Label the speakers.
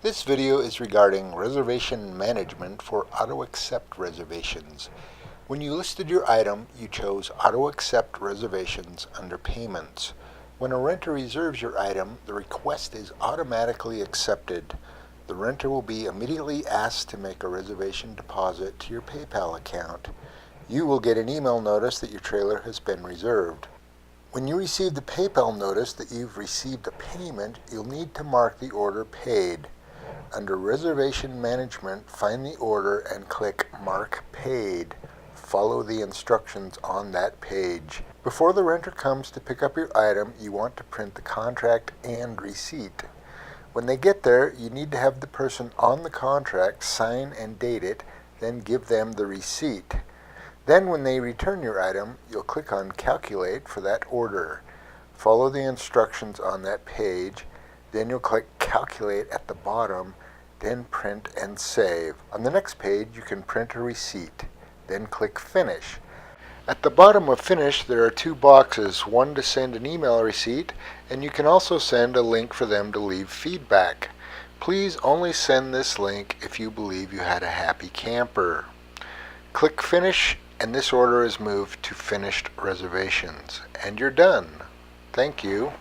Speaker 1: This video is regarding reservation management for auto-accept reservations. When you listed your item, you chose auto-accept reservations under payments. When a renter reserves your item, the request is automatically accepted. The renter will be immediately asked to make a reservation deposit to your PayPal account. You will get an email notice that your trailer has been reserved. When you receive the PayPal notice that you've received a payment, you'll need to mark the order paid. Under Reservation Management, find the order and click Mark Paid. Follow the instructions on that page. Before the renter comes to pick up your item, you want to print the contract and receipt. When they get there, you need to have the person on the contract sign and date it, then give them the receipt. Then when they return your item, you'll click on Calculate for that order. Follow the instructions on that page, then you'll click Calculate at the bottom, then Print and Save. On the next page, you can print a receipt, then click Finish. At the bottom of Finish, there are two boxes, one to send an email receipt, and you can also send a link for them to leave feedback. Please only send this link if you believe you had a happy camper. Click Finish, and this order is moved to Finished Reservations. And you're done. Thank you.